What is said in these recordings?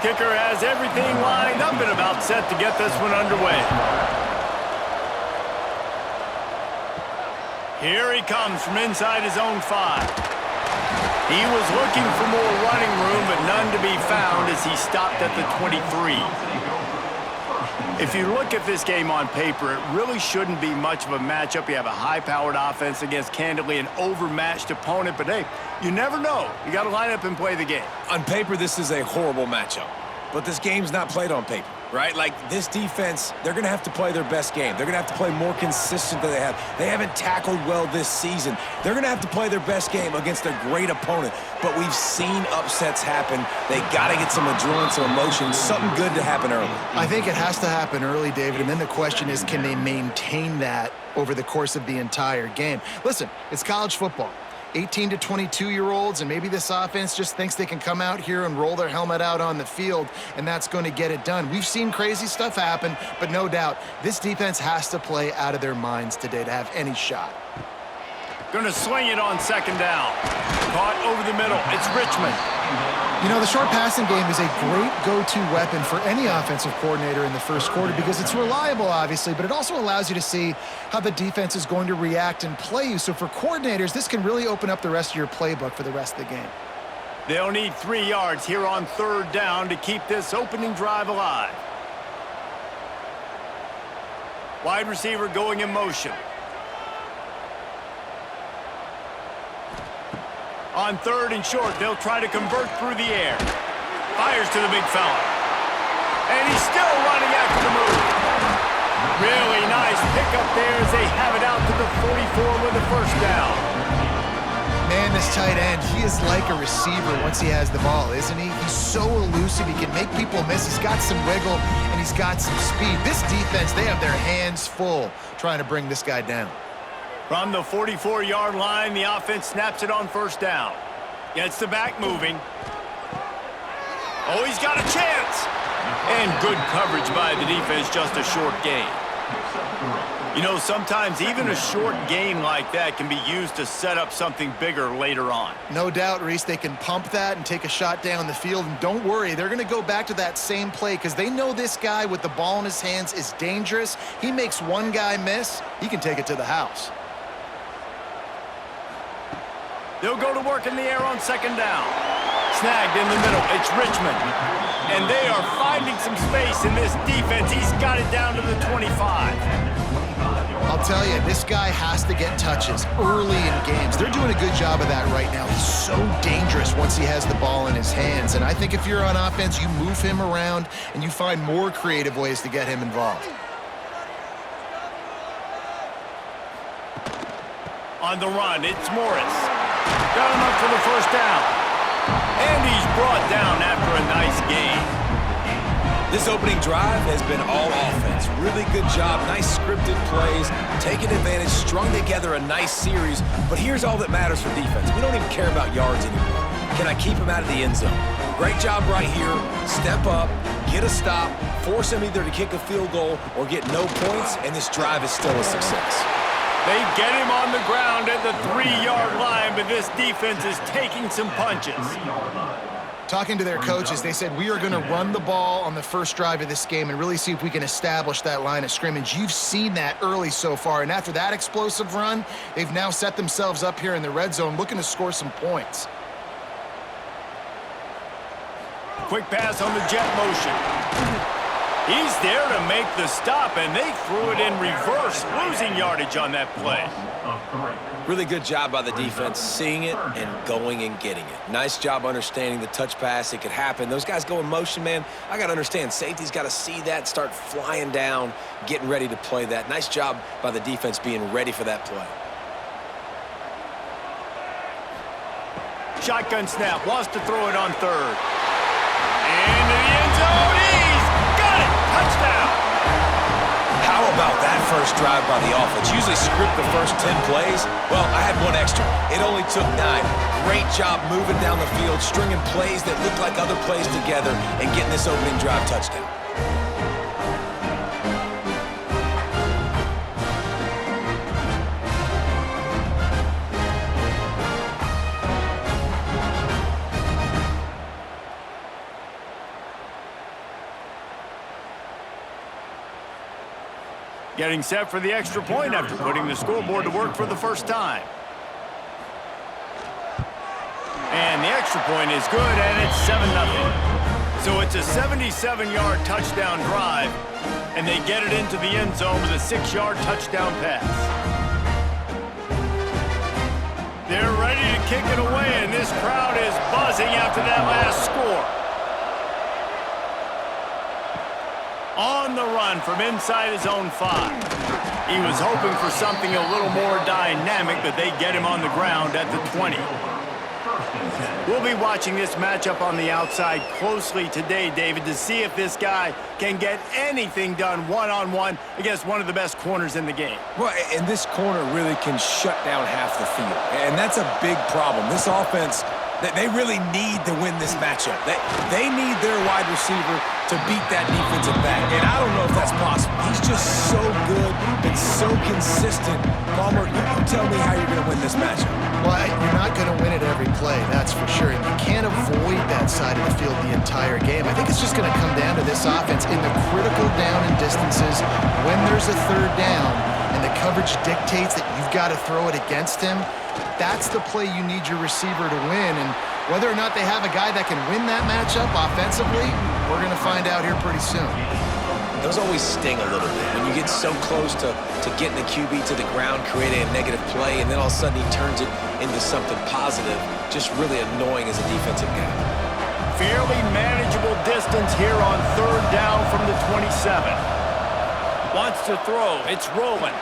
Kicker has everything lined up and about set to get this one underway. Here he comes from inside his own 5. He was looking for more running room, but none to be found as he stopped at the 23. If you look at this game on paper, it really shouldn't be much of a matchup. You have a high-powered offense against, candidly, an overmatched opponent. But, hey, you never know. You got to line up and play the game. On paper, this is a horrible matchup. But this game's not played on paper, right? Like, this defense, they're going to have to play their best game. They're going to have to play more consistent than they have. They haven't tackled well this season. They're going to have to play their best game against a great opponent. But we've seen upsets happen. They got to get some adrenaline, some emotion, something good to happen early. I think it has to happen early, David, and then the question is, can they maintain that over the course of the entire game? Listen, it's college football. 18 to 22-year-olds, and maybe this offense just thinks they can come out here and roll their helmet out on the field, and that's going to get it done. We've seen crazy stuff happen, but no doubt, this defense has to play out of their minds today to have any shot. Going to swing it on second down. Caught over the middle. It's Richmond. You know, the short passing game is a great go-to weapon for any offensive coordinator in the first quarter because it's reliable, obviously, but it also allows you to see how the defense is going to react and play you. So for coordinators, this can really open up the rest of your playbook for the rest of the game. They'll need 3 yards here on third down to keep this opening drive alive. Wide receiver going in motion. On third and short, they'll try to convert through the air. Fires to the big fella. And he's still running after the move. Really nice pickup there as they have it out to the 44 with the first down. Man, this tight end, he is like a receiver once he has the ball, isn't he? He's so elusive, he can make people miss. He's got some wiggle, and he's got some speed. This defense, they have their hands full trying to bring this guy down. From the 44-yard line, the offense snaps it on first down. Gets the back moving. Oh, he's got a chance. And good coverage by the defense, just a short gain. You know, sometimes even a short gain like that can be used to set up something bigger later on. No doubt, Reese, they can pump that and take a shot down the field. And don't worry, they're going to go back to that same play because they know this guy with the ball in his hands is dangerous. He makes one guy miss, he can take it to the house. They'll go to work in the air on second down. Snagged in the middle. It's Richmond. And they are finding some space in this defense. He's got it down to the 25. I'll tell you, this guy has to get touches early in games. They're doing a good job of that right now. He's so dangerous once he has the ball in his hands. And I think if you're on offense, you move him around and you find more creative ways to get him involved. On the run, it's Morris. Got him up for the first down. And he's brought down after a nice gain. This opening drive has been all offense. Really good job, nice scripted plays, taking advantage, strung together a nice series. But here's all that matters for defense. We don't even care about yards anymore. Can I keep him out of the end zone? Great job right here. Step up, get a stop, force him either to kick a field goal or get no points, and this drive is still a success. They get him on the ground at the 3-yard line, but this defense is taking some punches. Talking to their coaches, they said, we are going to run the ball on the first drive of this game and really see if we can establish that line of scrimmage. You've seen that early so far, and after that explosive run, they've now set themselves up here in the red zone looking to score some points. Quick pass on the jet motion. He's there to make the stop, and they threw it in reverse, losing yardage on that play. Really good job by the defense, seeing it and going and getting it. Nice job understanding the touch pass. It could happen. Those guys go in motion, man. I got to understand, safety's got to see that, start flying down, getting ready to play that. Nice job by the defense being ready for that play. Shotgun snap, wants to throw it on third. Into the end zone, he's got it! Touchdown! How about that first drive by the offense? Usually script the first 10 plays. Well, I had one extra. It only took 9. Great job moving down the field, stringing plays that look like other plays together, and getting this opening drive touchdown. Getting set for the extra point after putting the scoreboard to work for the first time. And the extra point is good, and it's 7-0. So it's a 77-yard touchdown drive, and they get it into the end zone with a 6-yard touchdown pass. They're ready to kick it away, and this crowd is buzzing after that last score. On the run from inside his own 5. He was hoping for something a little more dynamic, but they get him on the ground at the 20. We'll be watching this matchup on the outside closely today, David, to see if this guy can get anything done one-on-one against one of the best corners in the game. Well, and this corner really can shut down half the field, and that's a big problem. This offense, they really need to win this matchup. They need their wide receiver to beat that defensive back, and I don't know if that's possible. He's just so good and so consistent. Palmer, you tell me how you're going to win this matchup. Well, you're not going to win it every play, that's for sure. And you can't avoid that side of the field the entire game. I think it's just going to come down to this offense in the critical down and distances when there's a third down and the coverage dictates that you've got to throw it against him. That's the play you need your receiver to win. And whether or not they have a guy that can win that matchup offensively, we're going to find out here pretty soon. Those always sting a little bit when you get so close to getting the QB to the ground, creating a negative play, and then all of a sudden he turns it into something positive. Just really annoying as a defensive guy. Fairly manageable distance here on third down from the 27. Wants to throw. It's rolling.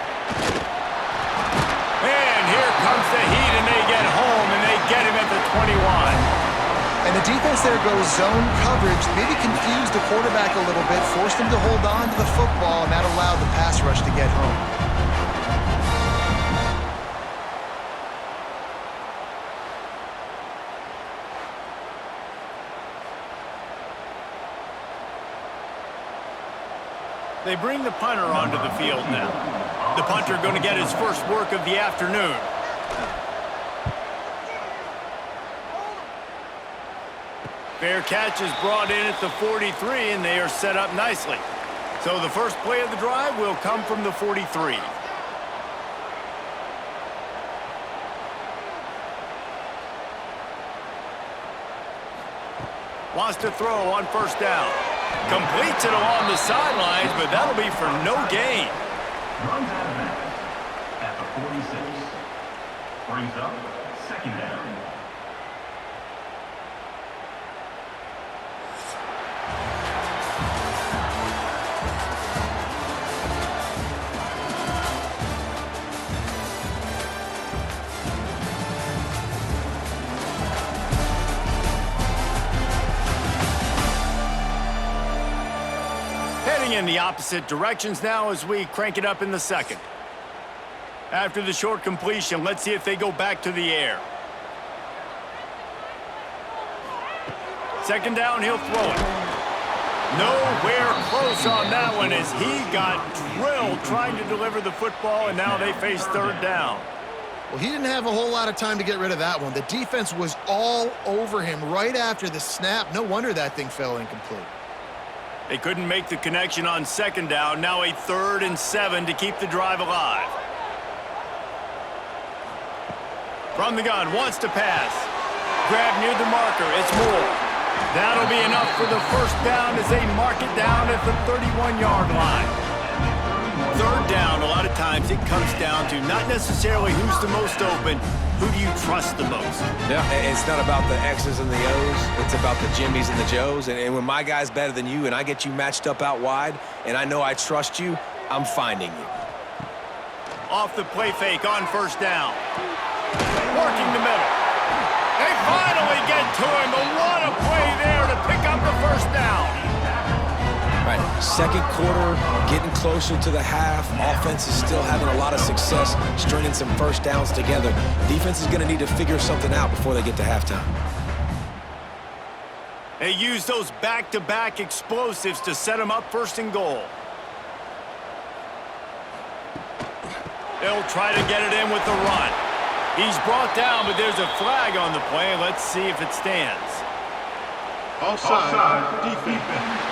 And here comes the heat, and they get home, and they get him at the 21. And the defense there goes zone coverage, maybe confused the quarterback a little bit, forced him to hold on to the football, and that allowed the pass rush to get home. They bring the punter onto the field now. The punter going to get his first work of the afternoon. Fair catch is brought in at the 43, and they are set up nicely. So the first play of the drive will come from the 43. Wants to throw on first down. Completes it along the sidelines, but that'll be for no gain. Runs out of bounds at the 46. Brings up second down. In the opposite directions now as we crank it up in the second. After the short completion, let's see if they go back to the air. Second down, he'll throw it. Nowhere close on that one as he got drilled trying to deliver the football, and now they face third down. Well, he didn't have a whole lot of time to get rid of that one. The defense was all over him right after the snap. No wonder that thing fell incomplete. They couldn't make the connection on second down. Now a 3rd and 7 to keep the drive alive. From the gun, wants to pass. Grab near the marker, it's Moore. That'll be enough for the first down as they mark it down at the 31-yard line. Third down, a lot of times it comes down to not necessarily who's the most open, who do you trust the most? Yeah, it's not about the X's and the O's. It's about the Jimmys and the Joes. And when my guy's better than you and I get you matched up out wide and I know I trust you, I'm finding you. Off the play fake on first down. Working the middle. They finally get to him, but what a play there to pick up the first down. Right, second quarter, getting closer to the half. Offense is still having a lot of success stringing some first downs together. Defense is going to need to figure something out before they get to halftime. They use those back-to-back explosives to set them up first and goal. They'll try to get it in with the run. He's brought down, but there's a flag on the play. Let's see if it stands. Offside, defense.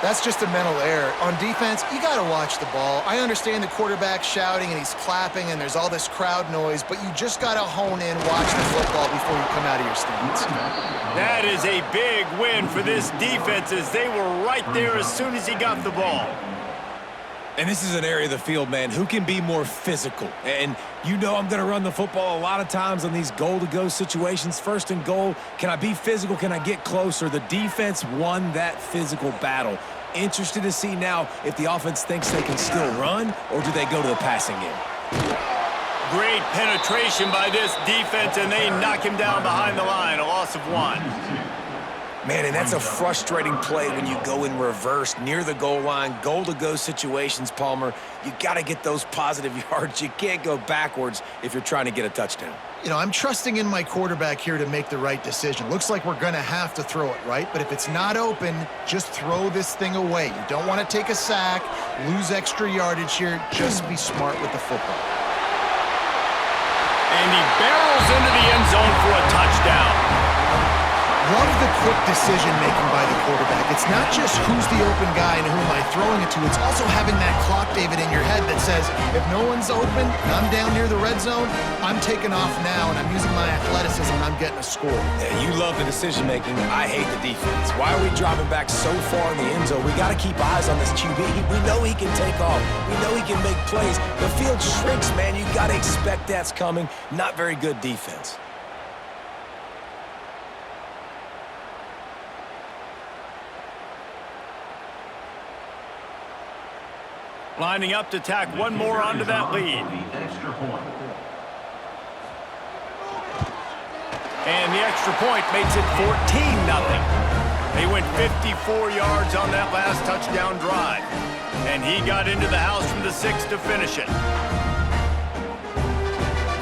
That's just a mental error. On defense, you got to watch the ball. I understand the quarterback shouting and he's clapping and there's all this crowd noise, but you just got to hone in, watch the football before you come out of your stance. That is a big win for this defense as they were right there as soon as he got the ball. And this is an area of the field, man, who can be more physical. And you know I'm going to run the football a lot of times on these goal-to-go situations. First and goal, can I be physical? Can I get closer? The defense won that physical battle. Interested to see now if the offense thinks they can still run, or do they go to the passing game? Great penetration by this defense, and they knock him down behind the line, a loss of 1. Man, and that's a frustrating play when you go in reverse near the goal line, goal-to-go situations, Palmer. You got to get those positive yards. You can't go backwards if you're trying to get a touchdown. You know, I'm trusting in my quarterback here to make the right decision. Looks like we're going to have to throw it, right? But if it's not open, just throw this thing away. You don't want to take a sack, lose extra yardage here. Just be smart with the football. And he barrels into the end zone for a touchdown. Love the quick decision-making by the quarterback. It's not just who's the open guy and who am I throwing it to. It's also having that clock, David, in your head that says, if no one's open and I'm down near the red zone, I'm taking off now and I'm using my athleticism and I'm getting a score. Yeah, you love the decision-making. I hate the defense. Why are we dropping back so far in the end zone? We got to keep eyes on this QB. We know he can take off. We know he can make plays. The field shrinks, man. You got to expect that's coming. Not very good defense. Lining up to tack one more onto that lead. And the extra point makes it 14-0. They went 54 yards on that last touchdown drive. And he got into the house from the 6 to finish it.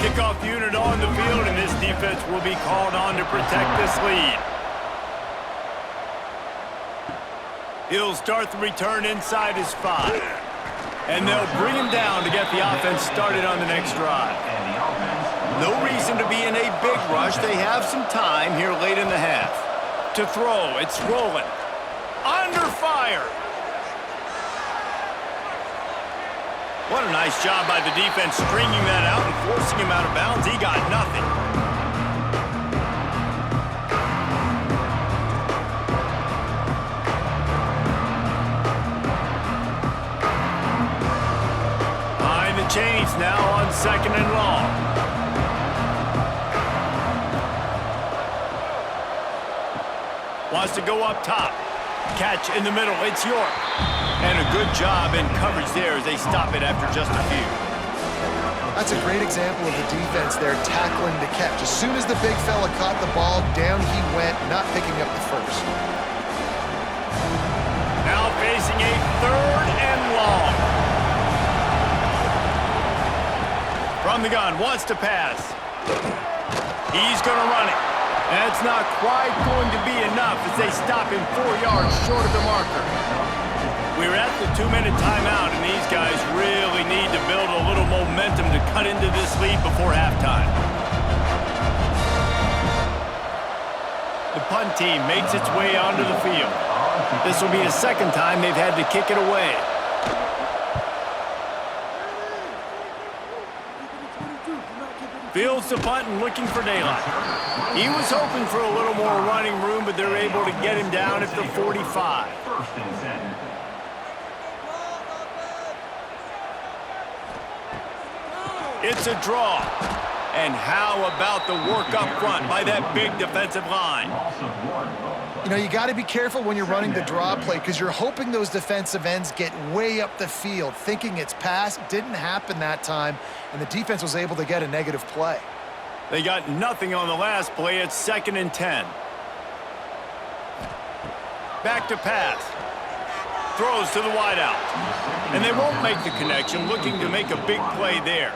Kickoff unit on the field, and this defense will be called on to protect this lead. He'll start the return inside his 5. And they'll bring him down to get the offense started on the next drive. No reason to be in a big rush. They have some time here late in the half. To throw, it's rolling. Under fire. What a nice job by the defense stringing that out and forcing him out of bounds. He got nothing. Chains now on 2nd and long. Wants to go up top. Catch in the middle. It's York. And a good job in coverage there as they stop it after just a few. That's a great example of the defense there tackling the catch. As soon as the big fella caught the ball, down he went, not picking up the first. Now facing a 3rd and long. From the gun, wants to pass. He's going to run it. That's not quite going to be enough as they stop him 4 yards short of the marker. We're at the 2-minute timeout, and these guys really need to build a little momentum to cut into this lead before halftime. The punt team makes its way onto the field. This will be the 2nd time they've had to kick it away. Fields the punt and looking for daylight. He was hoping for a little more running room, but they're able to get him down at the 45. It's a draw. And how about the work up front by that big defensive line? You know, you got to be careful when you're running the draw play because you're hoping those defensive ends get way up the field, thinking it's pass. It didn't happen that time, and the defense was able to get a negative play. They got nothing on the last play. It's 2nd and 10. Back to pass. Throws to the wideout. And they won't make the connection, looking to make a big play there.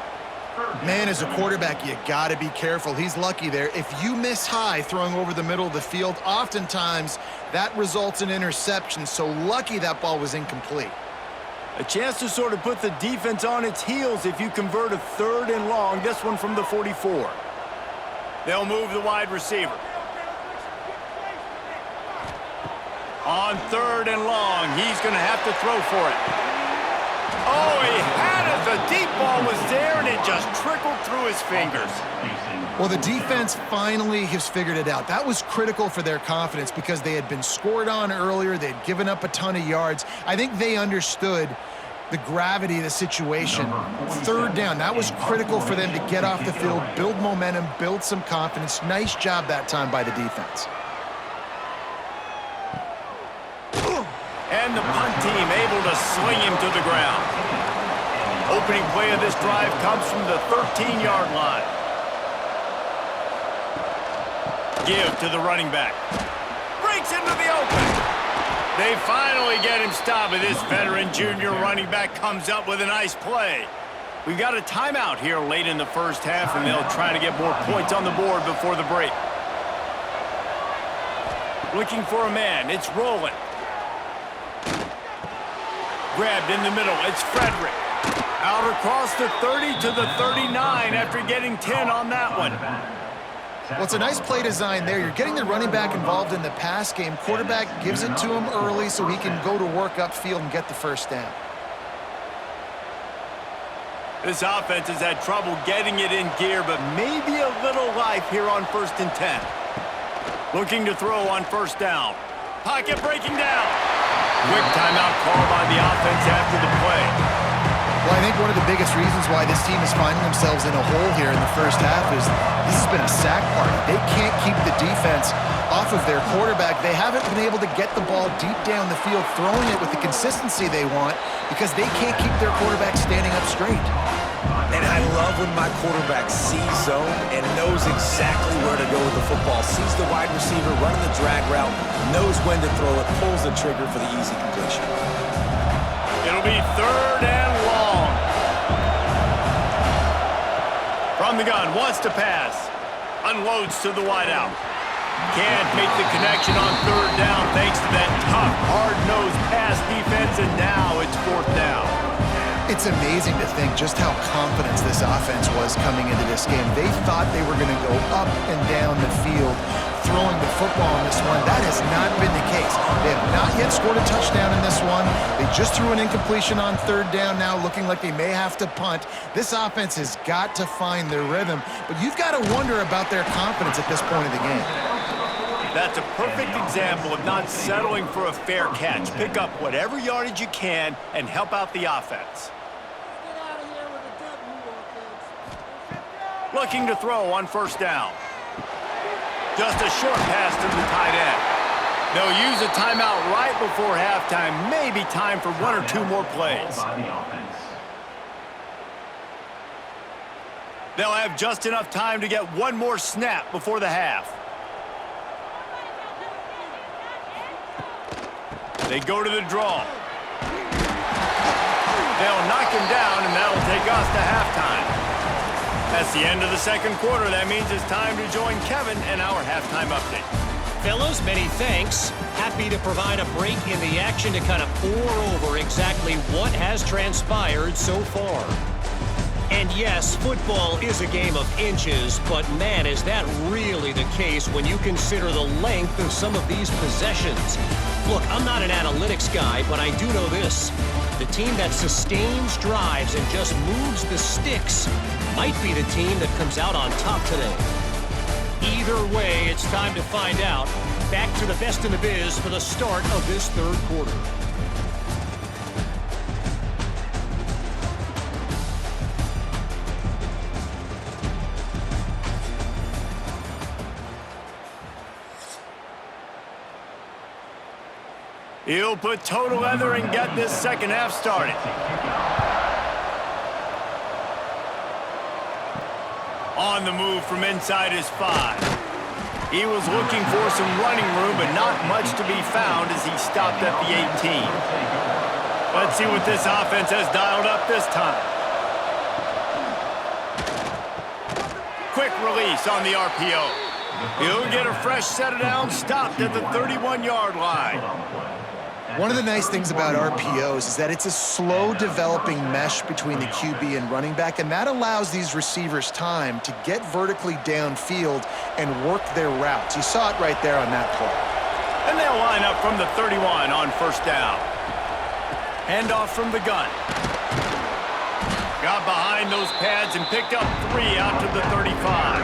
Man, as a quarterback, you got to be careful. He's lucky there. If you miss high throwing over the middle of the field, oftentimes that results in interception. So lucky that ball was incomplete. A chance to sort of put the defense on its heels if you convert a 3rd and long, this one from the 44. They'll move the wide receiver. On 3rd and long, he's going to have to throw for it. Oh, he had it. The deep ball was there, and it just trickled through his fingers. Well, the defense finally has figured it out. That was critical for their confidence because they had been scored on earlier. They had given up a ton of yards. I think they understood the gravity of the situation. 3rd down, that was critical for them to get off the field, build momentum, build some confidence. Nice job that time by the defense. And the punt team able to swing him to the ground. Opening play of this drive comes from the 13-yard line. Give to the running back. Breaks into the open. They finally get him stopped, and this veteran junior running back comes up with a nice play. We've got a timeout here late in the first half, and they'll try to get more points on the board before the break. Looking for a man. It's rolling. Grabbed in the middle. It's Frederick. Out across the 30 to the 39 after getting 10 on that one. Well, it's a nice play design there. You're getting the running back involved in the pass game. Quarterback gives it to him early so he can go to work upfield and get the first down. This offense has had trouble getting it in gear, but maybe a little life here on 1st and 10. Looking to throw on 1st down. Pocket breaking down. Quick timeout call by the offense after the play. Well, I think one of the biggest reasons why this team is finding themselves in a hole here in the first half is this has been a sack party. They can't keep the defense off of their quarterback. They haven't been able to get the ball deep down the field, throwing it with the consistency they want because they can't keep their quarterback standing up straight. And I love when my quarterback sees zone and knows exactly where to go with the football. Sees the wide receiver running the drag route, knows when to throw it, pulls the trigger for the easy completion. It'll be 3rd and long. From the gun, wants to pass. Unloads to the wideout. Can't make the connection on 3rd down thanks to that tough, hard-nosed pass defense, and now it's 4th down. It's amazing to think just how confident this offense was coming into this game. They thought they were going to go up and down the field throwing the football in this one. That has not been the case. They have not yet scored a touchdown in this one. They just threw an incompletion on 3rd down now, looking like they may have to punt. This offense has got to find their rhythm, but you've got to wonder about their confidence at this point of the game. That's a perfect example of not settling for a fair catch. Pick up whatever yardage you can and help out the offense. Looking to throw on 1st down. Just a short pass to the tight end. They'll use a timeout right before halftime. Maybe time for 1 or 2 more plays. They'll have just enough time to get 1 more snap before the half. They go to the draw. They'll knock him down, and that'll take us to halftime. That's the end of the 2nd quarter. That means it's time to join Kevin and our halftime update. Fellas, many thanks. Happy to provide a break in the action to kind of pour over exactly what has transpired so far. And yes, football is a game of inches, but man, is that really the case when you consider the length of some of these possessions. Look, I'm not an analytics guy, but I do know this. The team that sustains drives and just moves the sticks might be the team that comes out on top today. Either way, it's time to find out. Back to the best in the biz for the start of this 3rd quarter. He'll put toe to leather and get this 2nd half started. On the move from inside his 5. He was looking for some running room, but not much to be found as he stopped at the 18. Let's see what this offense has dialed up this time. Quick release on the RPO. He'll get a fresh set of downs, stopped at the 31-yard line. One of the nice things about RPOs is that it's a slow developing mesh between the QB and running back, and that allows these receivers time to get vertically downfield and work their routes. You saw it right there on that play. And they'll line up from the 31 on first down. Handoff from the gun. Got behind those pads and picked up 3 out to the 35.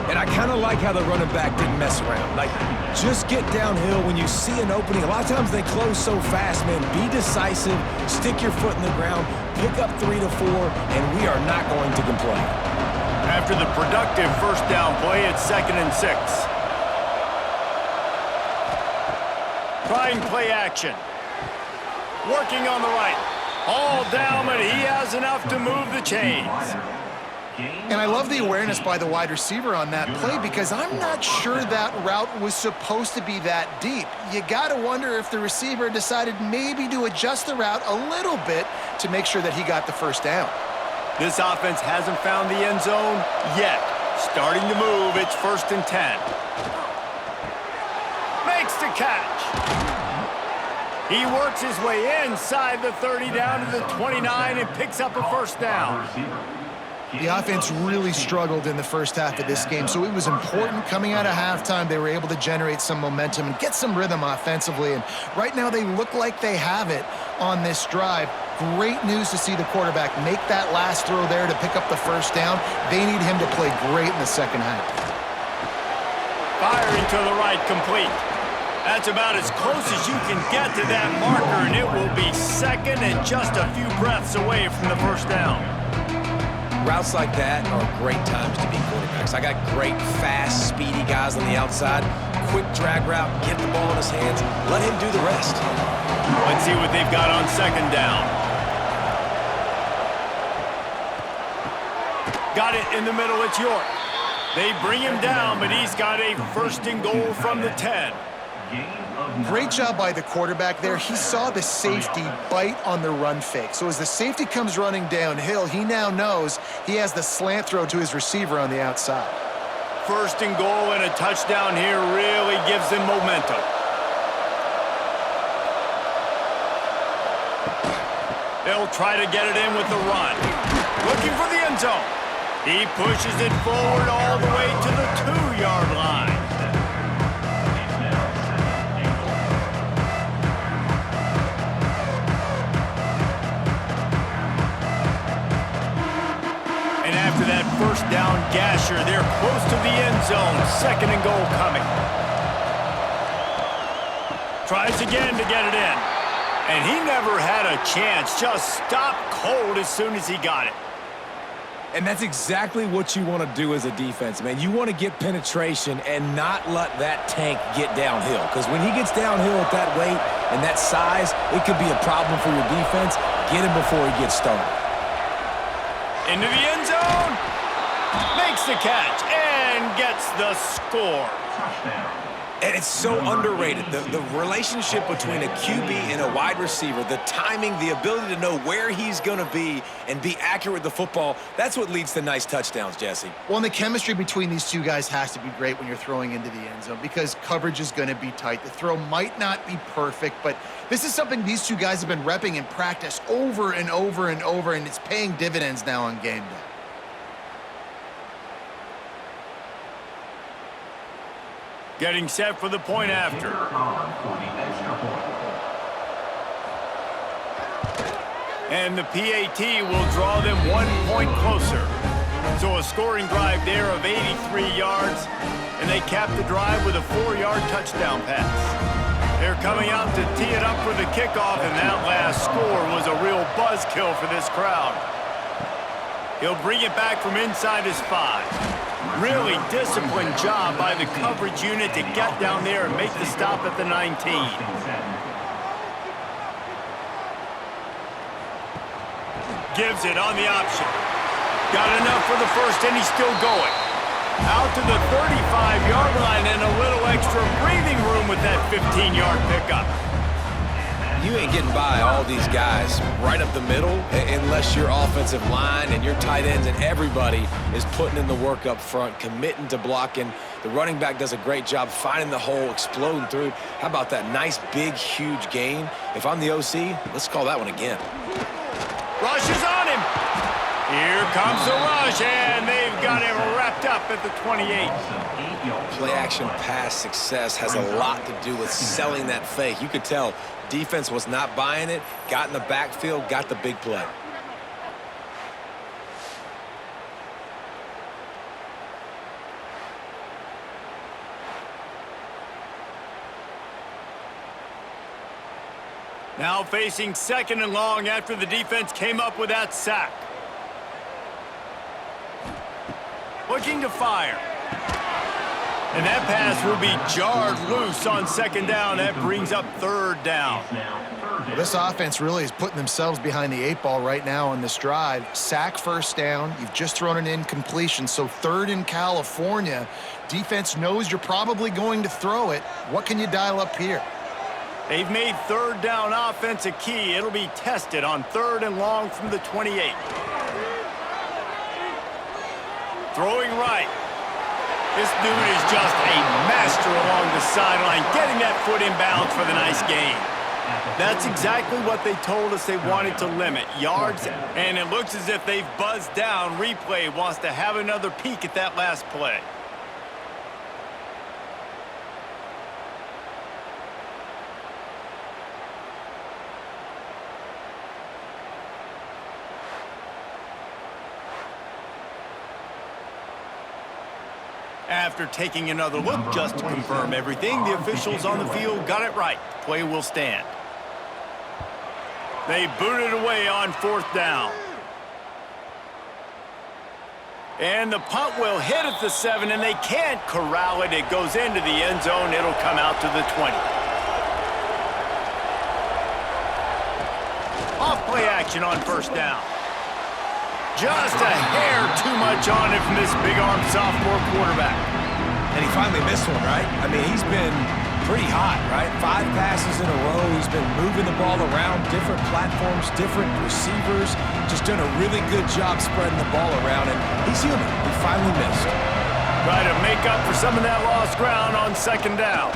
And I kind of like how the running back didn't mess around. Like, just get downhill when you see an opening. A lot of times they close so fast, man. Be decisive, stick your foot in the ground, pick up 3 to 4, and we are not going to complain. After the productive first down play, it's 2nd and 6. Trying play action. Working on the right. All down, but he has enough to move the chains. And I love the awareness by the wide receiver on that play because I'm not sure that route was supposed to be that deep. You got to wonder if the receiver decided maybe to adjust the route a little bit to make sure that he got the first down. This offense hasn't found the end zone yet. Starting to move, it's 1st and 10. Makes the catch. He works his way inside the 30 down to the 29 and picks up a first down. The offense really struggled in the first half of this game, so it was important coming out of halftime. They were able to generate some momentum and get some rhythm offensively, and right now they look like they have it on this drive. Great news to see the quarterback make that last throw there to pick up the first down. They need him to play great in the second half. Firing to the right, complete. That's about as close as you can get to that marker, and it will be 2nd and just a few breaths away from the first down. Routes like that are great times to be quarterbacks. I got great, fast, speedy guys on the outside. Quick drag route, get the ball in his hands, let him do the rest. Let's see what they've got on 2nd down. Got it in the middle, it's York. They bring him down, but he's got a 1st and goal from the 10. Great job by the quarterback there. He saw the safety bite on the run fake. So as the safety comes running downhill, he now knows he has the slant throw to his receiver on the outside. 1st and goal and a touchdown here really gives them momentum. They'll try to get it in with the run. Looking for the end zone. He pushes it forward all the way to the 2-yard line. And after that first down gasher, they're close to the end zone. 2nd and goal coming. Tries again to get it in. And he never had a chance. Just stopped cold as soon as he got it. And that's exactly what you want to do as a defense, man. You want to get penetration and not let that tank get downhill. Because when he gets downhill at that weight and that size, it could be a problem for your defense. Get him before he gets started. Into the end zone. Makes the catch and gets the score. And it's so underrated. The relationship between a QB and a wide receiver, the timing, the ability to know where he's going to be and be accurate with the football, that's what leads to nice touchdowns, Jesse. Well, and the chemistry between these two guys has to be great when you're throwing into the end zone because coverage is going to be tight. The throw might not be perfect, but this is something these two guys have been repping in practice over and over and over, and it's paying dividends now on game day. Getting set for the point after. And the PAT will draw them 1 point closer. So a scoring drive there of 83 yards, and they cap the drive with a 4-yard touchdown pass. They're coming out to tee it up for the kickoff, and that last score was a real buzzkill for this crowd. He'll bring it back from inside his 5. Really disciplined job by the coverage unit to get down there and make the stop at the 19. Gives it on the option. Got enough for the first, and he's still going. Out to the 35-yard line and a little extra breathing room with that 15-yard pickup. You ain't getting by all these guys right up the middle unless your offensive line and your tight ends and everybody is putting in the work up front, committing to blocking. The running back does a great job finding the hole, exploding through. How about that nice, big, huge gain? If I'm the OC, let's call that one again. Rush is on him. Here comes the rush, and they've got got him wrapped up at the 28. Play action pass success has a lot to do with selling that fake. You could tell defense was not buying it, got in the backfield, got the big play. Now facing 2nd and long after the defense came up with that sack. Looking to fire. And that pass will be jarred loose on 2nd down. That brings up 3rd down. Well, this offense really is putting themselves behind the 8 ball right now on this drive. Sack 1st down. You've just thrown an incompletion, so 3rd in California. Defense knows you're probably going to throw it. What can you dial up here? They've made 3rd down offense a key. It'll be tested on 3rd and long from the 28. Throwing right. This dude is just a master along the sideline, getting that foot in bounds for the nice gain. That's exactly what they told us they wanted to limit, yards, and it looks as if they've buzzed down. Replay wants to have another peek at that last play. After taking another look just to confirm everything, the officials on the field got it right. Play will stand. They booted away on 4th down. And the punt will hit at the 7, and they can't corral it. It goes into the end zone. It'll come out to the 20. Off play action on 1st down. Just a hair too much on it from this big-armed sophomore quarterback. And he finally missed one, right? I mean, he's been pretty hot, right? 5 passes in a row. He's been moving the ball around, different platforms, different receivers. Just done a really good job spreading the ball around, and he's human. He finally missed. Try to make up for some of that lost ground on 2nd down.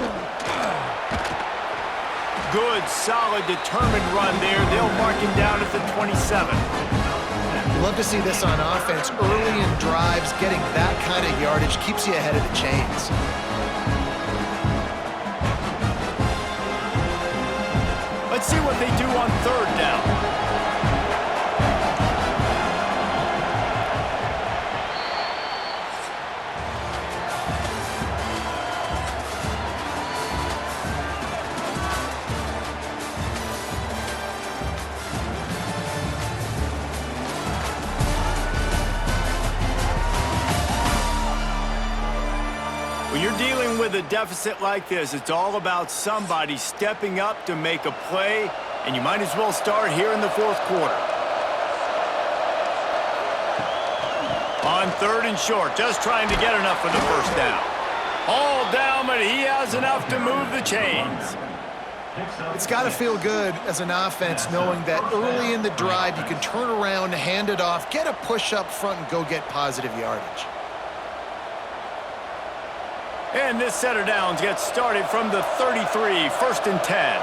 Good, solid, determined run there. They'll mark him down at the 27. Love to see this on offense. Early in drives, getting that kind of yardage keeps you ahead of the chains. Let's see what they do on 3rd down. When you're dealing with a deficit like this, it's all about somebody stepping up to make a play, and you might as well start here in the 4th quarter. On 3rd and short, just trying to get enough for the 1st down. All down, but he has enough to move the chains. It's got to feel good as an offense knowing that early in the drive you can turn around, hand it off, get a push up front, and go get positive yardage. And this set of downs gets started from the 33, 1st and 10.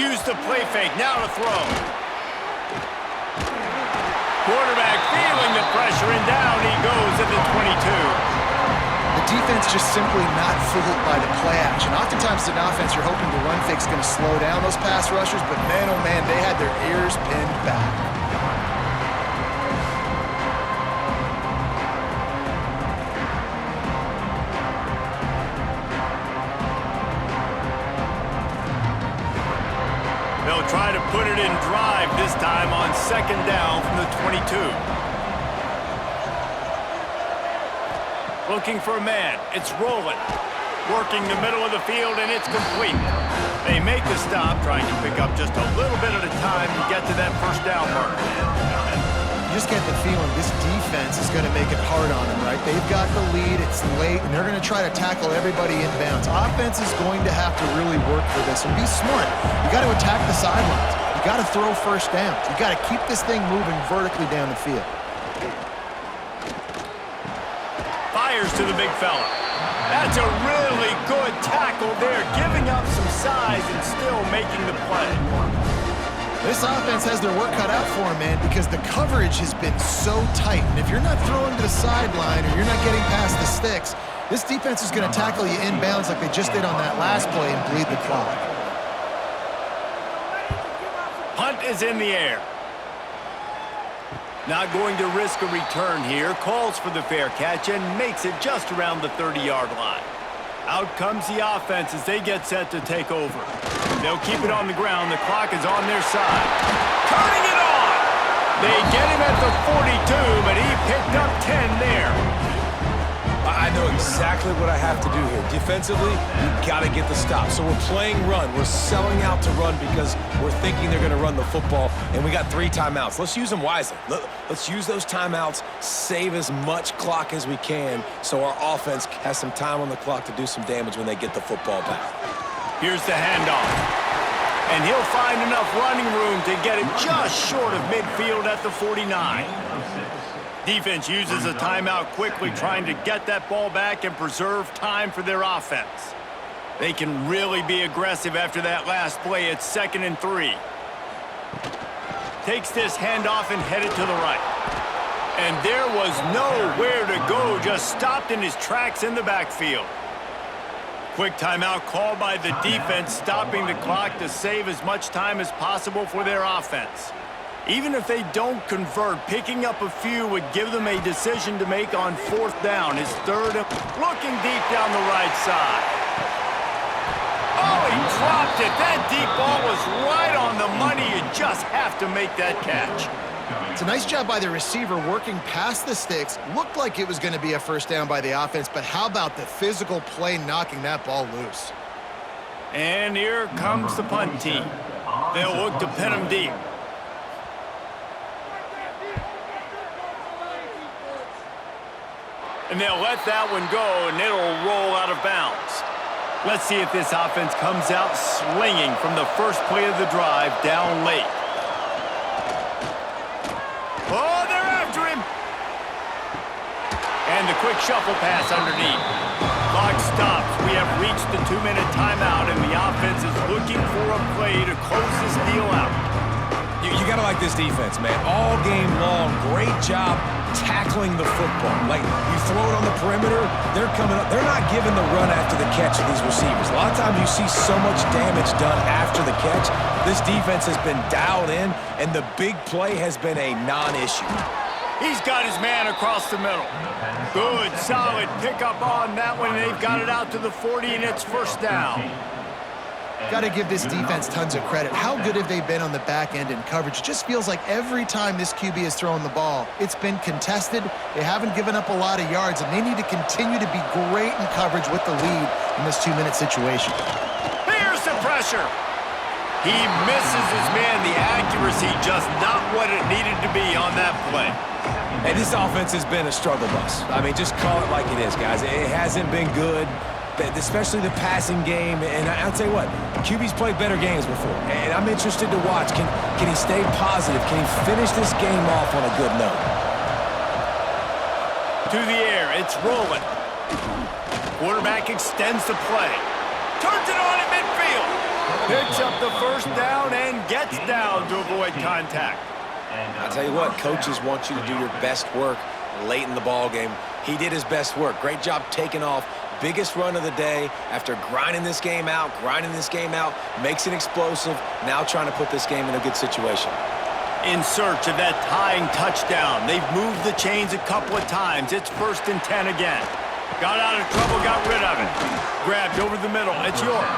Use the play fake, now to throw. Quarterback feeling the pressure, and down he goes at the 22. The defense just simply not fooled by the play action. Oftentimes as an offense, you're hoping the run fake's going to slow down those pass rushers, but man, oh man, they had their ears pinned back. They'll try to put it in drive this time on 2nd down from the 22. Looking for a man. It's rolling. Working the middle of the field, and it's complete. They make the stop, trying to pick up just a little bit at a time to get to that 1st down mark. You just get the feeling this defense is going to make it hard on them, right? They've got the lead, it's late, and they're going to try to tackle everybody inbounds. Offense is going to have to really work for this and be smart. You got to attack the sidelines. You got to throw 1st downs. You got to keep this thing moving vertically down the field. Fires to the big fella. That's a really good tackle there, giving up some size and still making the play. This offense has their work cut out for them, man, because the coverage has been so tight. And if you're not throwing to the sideline or you're not getting past the sticks, this defense is going to tackle you inbounds like they just did on that last play and bleed the clock. Punt is in the air. Not going to risk a return here. Calls for the fair catch and makes it just around the 30-yard line. Out comes the offense as they get set to take over. They'll keep it on the ground. The clock is on their side. Turning it on! They get him at the 42, but he picked up 10 there. I know exactly what I have to do here. Defensively, we've got to get the stop. So we're playing run. We're selling out to run because we're thinking they're going to run the football, and we got 3 timeouts. Let's use them wisely. Let's use those timeouts, save as much clock as we can so our offense has some time on the clock to do some damage when they get the football back. Here's the handoff. And he'll find enough running room to get it just short of midfield at the 49. Defense uses a timeout quickly, trying to get that ball back and preserve time for their offense. They can really be aggressive after that last play. It's 2nd and 3. Takes this handoff and headed to the right. And there was nowhere to go, just stopped in his tracks in the backfield. Quick timeout called by the defense, stopping the clock to save as much time as possible for their offense. Even if they don't convert, picking up a few would give them a decision to make on 4th down. His 3rd, looking deep down the right side. Oh, he dropped it. That deep ball was right on the money. You just have to make that catch. It's a nice job by the receiver working past the sticks. Looked like it was going to be a 1st down by the offense, but how about the physical play knocking that ball loose? And here comes the punt team. They'll look to pin him deep. And they'll let that one go, and it'll roll out of bounds. Let's see if this offense comes out swinging from the first play of the drive down late. Oh, they're after him. And the quick shuffle pass underneath. Clock stops. We have reached the 2-minute timeout, and the offense is looking for a play to close this deal out. You got to like this defense, man. All game long, great job tackling the football. Like, you throw it on the perimeter, they're coming up. They're not giving the run after the catch to these receivers. A lot of times you see so much damage done after the catch. This defense has been dialed in, and the big play has been a non-issue. He's got his man across the middle. Good, solid pickup on that one. They've got it out to the 40, and it's 1st down. Got to give this defense tons of credit. How good have they been on the back end in coverage? It just feels like every time this QB has thrown the ball, it's been contested. They haven't given up a lot of yards, and they need to continue to be great in coverage with the lead in this 2-minute situation. Here's the pressure. He misses his man. The accuracy just not what it needed to be on that play. And this offense has been a struggle bus. I mean, just call it like it is, guys. It hasn't been good, especially the passing game. And I'll tell you what, QB's played better games before. And I'm interested to watch. Can he stay positive? Can he finish this game off on a good note? To the air, it's rolling. Quarterback extends the play. Turns it on at midfield. Picks up the 1st down and gets down to avoid contact. I'll tell you what, coaches want you to do your best work late in the ball game. He did his best work. Great job taking off. Biggest run of the day after grinding this game out, makes it explosive, now trying to put this game in a good situation. In search of that tying touchdown. They've moved the chains a couple of times. It's 1st and 10 again. Got out of trouble, got rid of it. Grabbed over the middle. It's yours.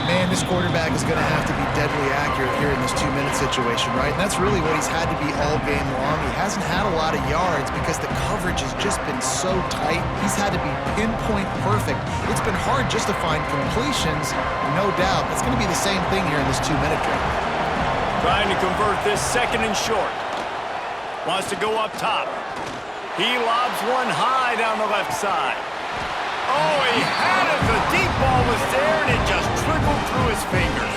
Man, this quarterback is going to have to be deadly accurate here in this 2-minute situation, right? And that's really what he's had to be all game long. He hasn't had a lot of yards because the coverage has just been so tight. He's had to be pinpoint perfect. It's been hard just to find completions, no doubt. It's going to be the same thing here in this 2-minute drive. Trying to convert this 2nd and short. Wants to go up top. He lobs one high down the left side. Oh, he had it. The deep ball was there, and it just trickled through his fingers.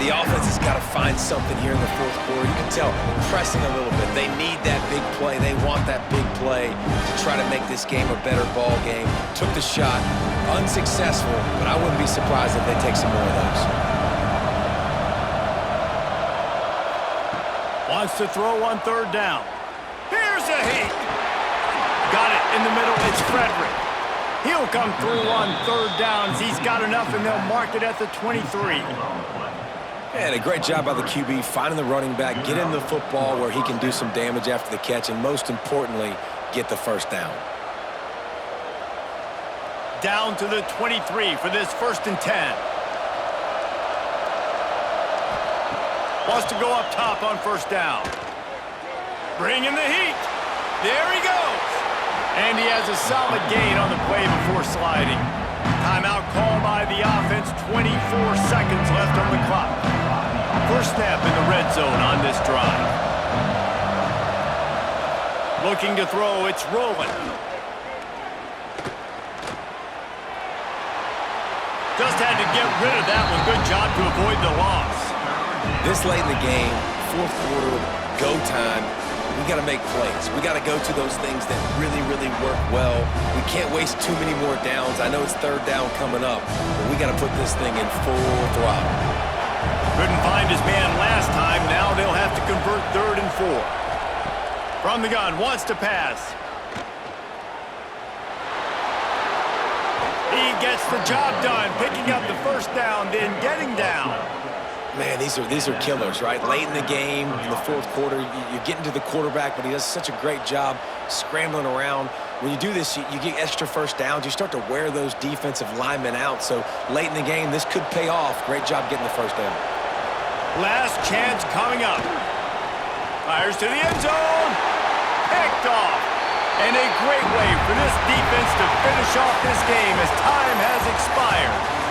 The offense has got to find something here in the 4th quarter. You can tell, pressing a little bit. They need that big play. They want that big play to try to make this game a better ball game. Took the shot, unsuccessful, but I wouldn't be surprised if they take some more of those. Wants to throw on third down. Here's a heat. Got it in the middle. It's Frederick. He'll come through on third downs. He's got enough, and they'll mark it at the 23. And a great job by the QB finding the running back, get him the football where he can do some damage after the catch, and most importantly, get the first down. Down to the 23 for this 1st and 10. Wants to go up top on first down. Bring in the heat. There he goes. And he has a solid gain on the play before sliding. Timeout called by the offense. 24 seconds left on the clock. First snap in the red zone on this drive. Looking to throw. It's rolling. Just had to get rid of that one. Good job to avoid the loss. This late in the game, 4th quarter, go time, we got to make plays. We got to go to those things that really, really work well. We can't waste too many more downs. I know it's third down coming up, but we got to put this thing in full throttle. Couldn't find his man last time. Now they'll have to convert 3rd and 4. From the gun, wants to pass. He gets the job done, picking up the first down, then getting down. Man, these are killers, right? Late in the game, in the 4th quarter, you're getting to the quarterback, but he does such a great job scrambling around. When you do this, you get extra first downs. You start to wear those defensive linemen out. So late in the game, this could pay off. Great job getting the first down. Last chance coming up. Fires to the end zone. Picked off. And a great way for this defense to finish off this game as time has expired.